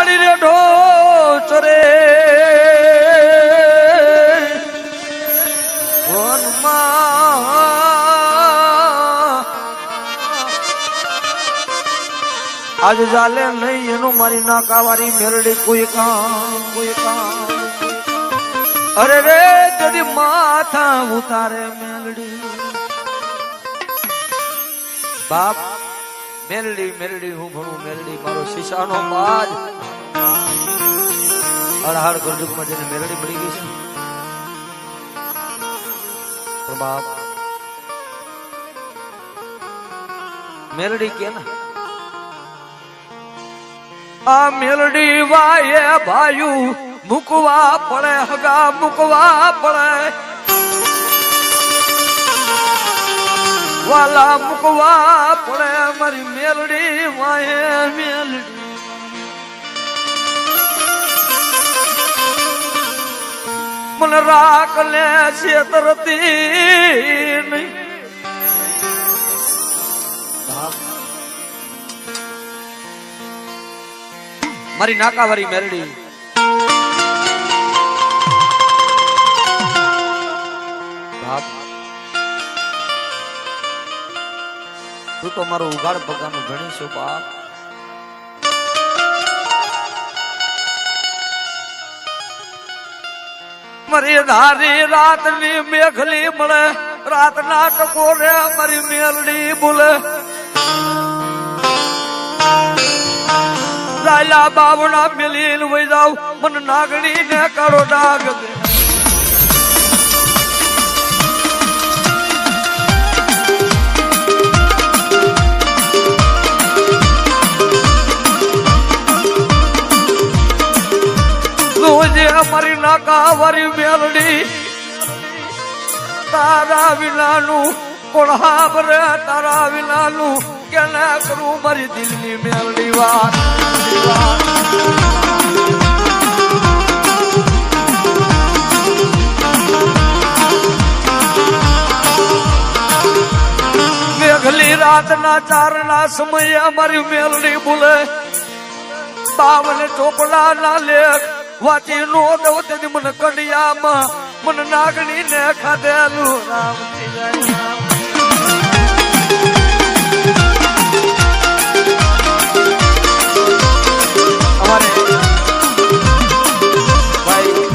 મળી રે ઢોચરે આજ ચાલે નહીં એનું મારી નાકાવારી મેરડી કોઈ કામ અરે રે તેરી માથા ઉતારે મેલડી બાપ મેલડી મેલડી હું ભણું મેલડી મારો શીશાનો બાજ અડહાડ ગરજુકમાં જેને મેલડી મળી ગઈ છે બાપ મેલડી કે ના આ મેલડી વાય ભાયુ મુકવા પડે હગા મુકવા પડે વાલા મુકવા પડે મારી મેલડી વાય મેલડી મને રાખ લે છેતરતી નહીં મારી નાકાવારી મેલડી તું તો મારો ઉગાડ પગાનું ભણી છું બાપ મારી ધારી રાતની મેઘલી મળે રાતના ટકોરે મારી મેલડી બોલે લાલા બાવડા મેલીન વઈ જાવ મન નાગણી ને કાળો ડાગ દે મારી નાકાવારી મેલડી તારા વિનાનું કોણ હાબરે તારા વિનાનું કેને કરું મારી દિલની મેલડી વાત મેઘલી રાતના ચારના સમયે અમારી મેલડી બોલે 52 ચોપડા ના લેખ વાંચી નો દઉં તેથી મને કડિયામાં મને નાગણી ને ખાધેલું રામ અમારે ભાઈ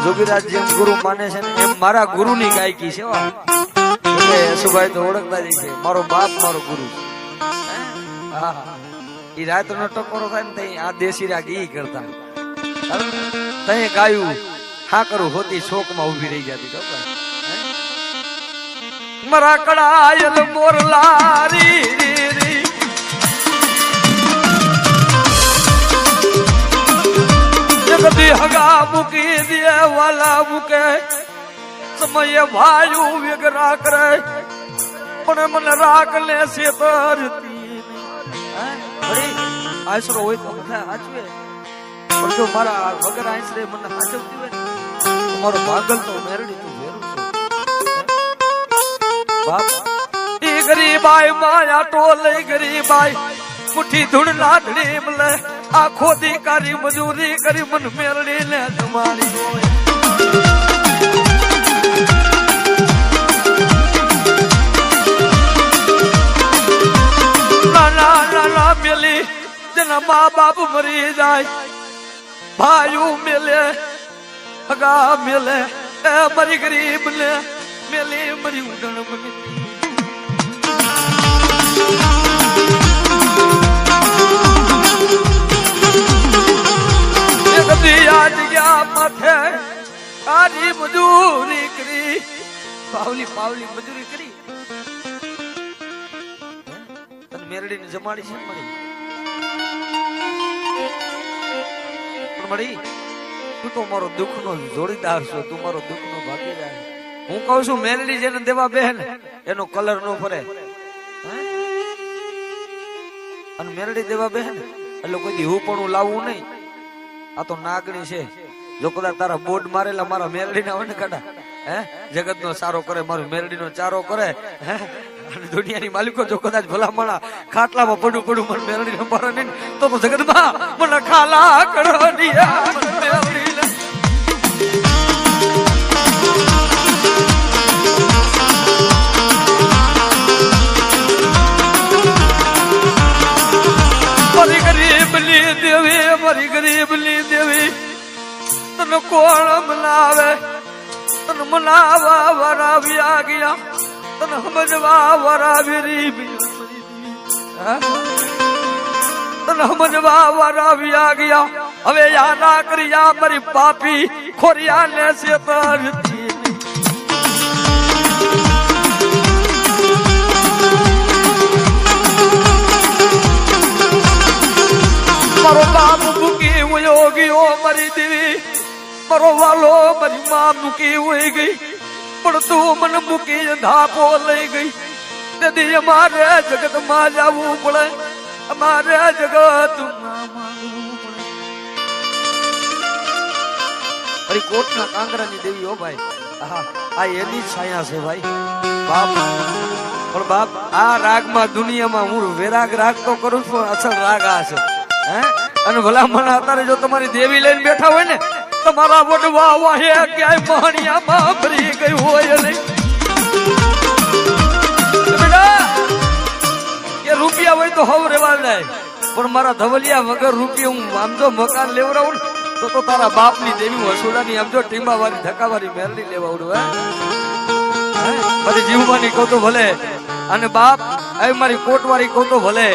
જોગીરાજ જેમ ગુરુ માને છે ને એમ મારા ગુરુ ની ગાયકી છે યશુભાઈ તો ઓળખતા જ છે મારો બાપ મારો ગુરુ એ રાત નો ટકોરો થાય ને તઈ આ દેશી રાગ ઈ કરતા તઈ ગાયું હા કરું હોતી શોક માં ઉભી રહી જતી મારા કડાયલ મોરલારી જગદી હગા મૂકી દે વાલા મૂકે સમય ભાયુ વિગરા કરે પણ મને રાખ લે છે તરતી આશરો હોય તો હાચવે પણ જો મારા વગર આંસરે મને હાચવતી હોય ને મારો ભાગલ તો મેરડી તું વેરું છે બાપ ઈ ગરીબાઈ માયા ટોલે ગરીબાઈ મુઠ્ઠી ધૂળ લાડડી મલે આખો દીકારી મજૂરી કરી મન મેરડી ને જમાડી હોય નાના નાના મેલી જેના મા બાપ મરી જાય ભાઈઓ મેલે હગા મેલે એ મરી ગરીબ ને મેલે મરી ઉડણ મને યાદ ગયા માથે આજી મજૂરી કરી પાવલી પાવલી મજૂરી કરી તને મેરડી ને જમાડી છે મળી મળી તું તો મારો દુઃખ નો જોડીદાર છો તું મારો દુઃખ નો ભાગીદાર હું કઉ છું મેલડી જેને દેવા બેન એનો કલર નો ફરે અને મેલડી દેવા બેન એટલે કોઈ હું પણ લાવવું નહીં આ તો નાગણી છે જો કદાચ તારા બોર્ડ મારેલા મારા મેલડી ના વન કાઢા જગત નો સારો કરે મારો મેલડી નો ચારો કરે દુનિયાની માલિકો જો કદાચ ભલામણા ખાટલામાં પડું પડું મને મેળવી નંબર નહીં તો જગતમાં મને ખાલા કરો મારી ગરીબની દેવી, મારી ગરીબની દેવી, તને કોણ મનાવે? તને મનાવા વરાવ્યા ગયા, તને સમજવા વરાવી, તને સમજવા વરાવ્યા ગયા. હવે યાદા કર્યા મારી પાપી ખોરિયા ને શેતરતી. મારો બાપ મૂકી વયો ગયો મારી દેવી, મારો વાલો મારી માં મૂકી વહી ગઈ, પણ તું મને મૂકી ધાપો લઈ ગઈ. તેથી અમારે જગત માં જવું પડે, અમારે જગત કોટ ના કાંગરા ની દેવી હો ભાઈ. આ એની છાયા છે ભાઈ બાપ. પણ બાપ આ રાગમાં દુનિયામાં હું વેરાગ રાગ તો કરું છું, અસલ રાગ આ છે. અને ભલા મને અત્યારે જો તમારી દેવી લઈને બેઠા હોય ને, તમારા વડવા વાહે ક્યાંય પાણીયામાં ભરી ગઈ હોય નહીં. એ રૂપિયા હોય તો હવ રેવા જાય, પણ મારા ધવલિયા વગર રૂપિયા હું આમ જો મકાન લેવડાવું ને તો તારા બાપ ની દેવી વસુડાની આમ જો ટીંબા વાળી ધક્કાવાળી મેરડી લેવાડું. પછી જીવવાની કહું તો ભલે, અને બાપ હવે મારી કોટવાળી કહું તો ભલે,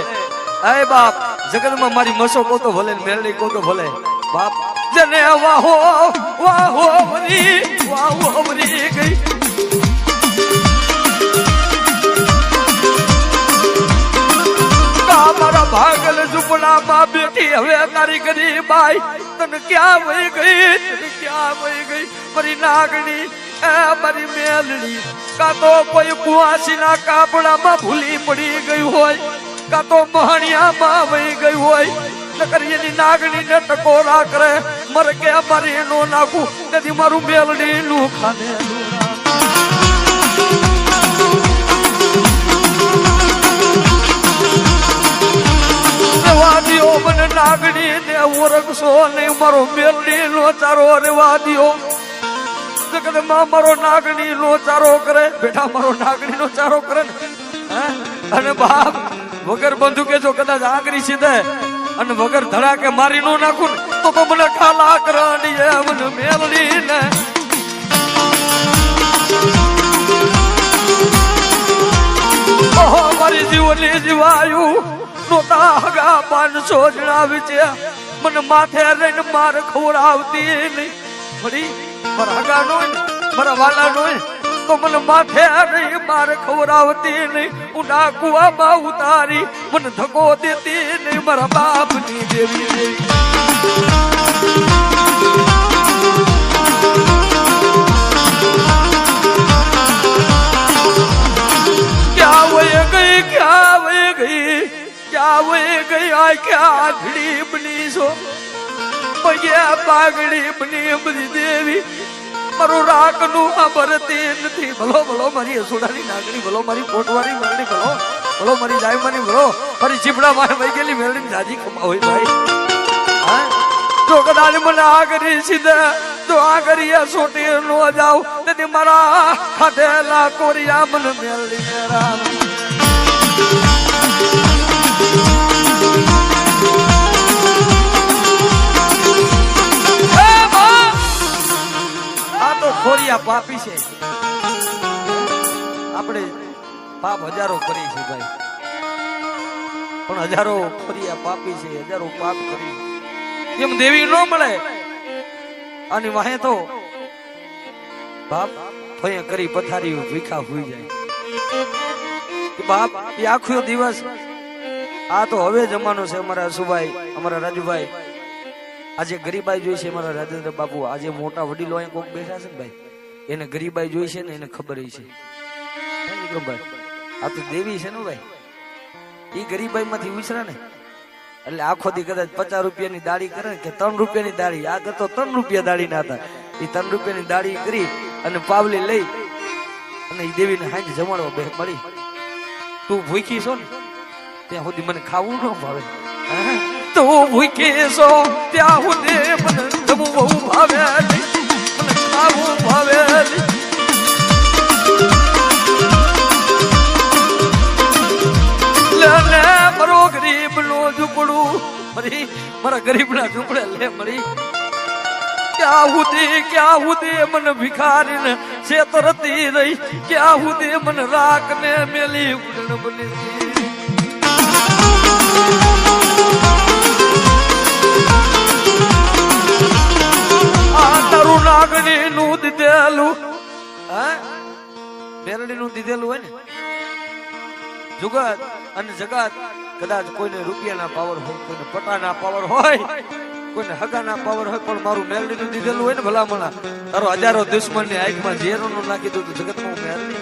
અરે બાપ જગતમાં મારી મસો કહું તો ભલે, મેરડી કહું તો ભલે. બાપ જને વાહો વાહો વરી ગઈ. મારા ભાગલ ઝૂંપડામાં બેઠી હવે તારી ગરીબાઈ તને ક્યાં વહી ગઈ, તને ક્યાં વહી ગઈ મારી નાગણી, મારી મેલડી? કાં તો કોઈ કુવાસી ના કાપડામાં ભૂલી પડી ગઈ હોય, કાં તો મહાણિયામાં વહી ગઈ હોય. નકર એની નાગણી ને ટકોરા કરે, મર કે મારી નો નાખું તેથી મારું મેલડી નું ખાને. રેવા દિયો મને નાગણી ને ઓરખશો નહીં, મારો મેલડી નો ચારો રેવા દિયો. જગતમાં મારો નાગણી નો ચારો કરે, બેટા મારો નાગણી નો ચારો કરે ને. અને બાપ વગર બંધુકે જો કદાચ આંગળી સીધે અને વગર ધડાકે મારી નો નાખું તો મને ખાલા કરવાની મને મેલડી ને. ઓહો મારી જીવની જીવાયું નોતા હગા 500 જણાવી છે, મને માથે રહીને માર ખવડાવતી નહીં. મળી મારા હગા નો મારા વાલા નો તો મને માથે રહી માર ખવડાવતી નહીં. ઊંડા કુવામાં ઉતારી મને ધક્કો દેતી નહીં, મારા બાપ ની દેવી. ક્યાં વહી ગઈ, ક્યાં વહી ગઈ, ક્યાં વહી ગઈ? આ ક્યાં ઘડી બની છો, પાઘડી બની બધી દેવી. મારું રાગ નું ભરતી નથી. ભલો ભલો મારી અસુડાની નાગણી, ભલો મારી કોટવાળી મેરડી, ભલો ભલો મારી જાયમાની, ભલો મારી ચીપડા માં વહી ગયેલી મેરડી જાજી ખમા હોય ભાઈ. જો કદાચ મને આગરી સીધે જો આગરી સોટી નો જાવ તેથી મારા ખાધેલા કોરિયા મને મેરડી મેરા. ખોરિયા પાપી છે, આપણે પાપ હજારો કરી છે ભાઈ, પણ હજારો ખોરિયા પાપી છે, હજારો પાપ કરી એમ દેવી ન મળે. અને વાહે તો બાપ ભય કરી પથારી ભીખા હોઈ જાય. બાપ એ આખો દિવસ આ તો હવે જમાનો છે. અમારા હસુભાઈ, અમારા રાજુભાઈ, આજે ગરીબાઈ જોઈ છે. મારા રાજેન્દ્ર બાબુ આજે મોટા વડીલો અહીંયા કોક બેઠા છે ને ભાઈ, એને ગરીબાઈ જોઈ છે ને એને ખબર છે. વિક્રમભાઈ આ તો દેવી છે ને ભાઈ, એ ગરીબાઈ માંથી ઉછરા ને એટલે આખો દી કદાચ 50 રૂપિયાની દાડી કરે કે 3 રૂપિયાની દાડી, આગળ તો 3 રૂપિયા દાડી ના હતા, એ 3 રૂપિયાની દાડી કરી અને પાવલી લઈ અને એ દેવીને હાંજ જમાડવા બે મળી. તું ભૂખી છો ને ત્યાં સુધી મને ખાવું ન ભાવે. તું ભૂખી છો ત્યાં સુધી મને જમવું ભાવે મને ખાવું ભાવે. લે મારો ગરીબ નો ઝૂંપડું મારા ગરીબ ના ઝૂંપડે લે મરી ક્યાં સુધી મને ભિખારીને છેતરતી રહી ક્યાં સુધી મને રાખ ને મેલી ઉડન બની. આ તારું નાગણી નું દીધેલું બેરડી નું દીધેલું હોય ને જુગત અને જગત કદાચ કોઈને રૂપિયાના પાવર હોય કોઈને પટાના પાવર હોય કોઈને હગાના પાવર હોય પણ મારું મેલડી નું દીધેલું હોય ને ભલામણા તારો હજારો દુશ્મન ની આંખમાં ઝેરો નું નાખી દઉં જગતમાં હું મેલડી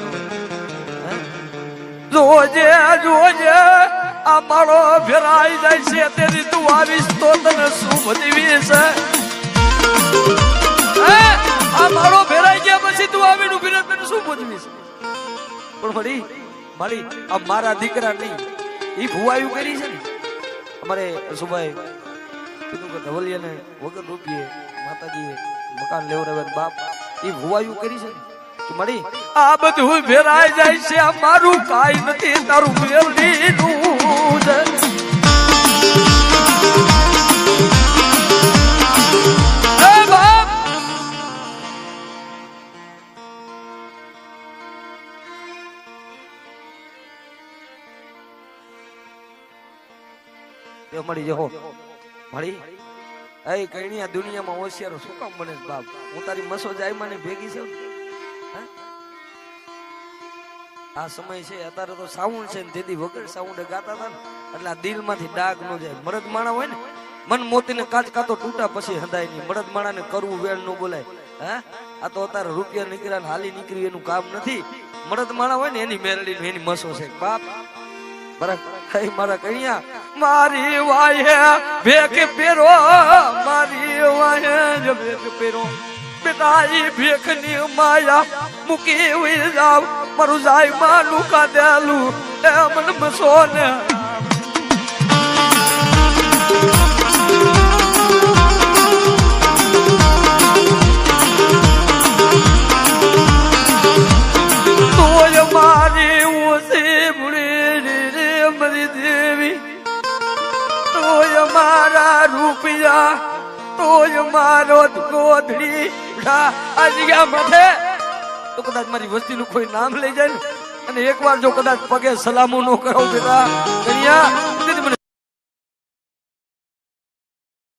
જોજે આ મારો ફેરાઈ જાય છે તેની તું આવીશ તો તને શું બધી છે. આ મારો ફેરાઈ ગયા પછી તું આવીને ઉભી તને શું બધી પણ મારી આ મારા દીકરા નહીં ઈ ભુવાયું કરી છે ને અમારે સુભાઈ કીધું કે ધવલિયાને વગર રૂપિયે માતાજીએ મકાન લેવરાવે બાપ ઈ ભુવાયું કરી છે ને કે મારી આ બધું ફેરાઈ જાય છે આ મારું કાઈ નથી તારું મેલડી નું છે. મળી જહો મળી એ કઈ આ દુનિયામાં હોશિયારો શું કામ બને બાપ હું તારી મસો જાય મને ભેગી છે. આ સમય છે અત્યારે તો સાઉન્ડ છે ને તેથી વગર સાઉન્ડ ગાતા હતા ને એટલે આ દિલ માંથી ડાઘ ન જાય. મરદ માણા હોય ને મન મોતી ને કાચ કાતો તૂટા પછી હંધાય નહીં. મરદ માણા ને કરવું વેળ ન બોલાય. આ તો અત્યારે રૂપિયા નીકળ્યા ને હાલી નીકળ્યું એનું કામ નથી. મરદ માણા હોય ને એની મેરડી એની મસો છે બાપ. મારા કણિયા મારી વાહે ભેખ પેરો મારી વાહે ભેખ પેરો બેટા ઈ ભેખ ની માયા મૂકી હોય જાવ મારું જાય માનું કાદેલું એ મન મસો ને તોય મારી ઉસી બુડી મરી દેવી તોય મારા રૂપિયા તોય મારો ગોધડી આજ્ઞા માથે તો કદાચ મારી વસ્તીનું કોઈ નામ લઈ જાય ને અને એકવાર જો કદાચ પગે સલામો ન કરો બેટા કન્યા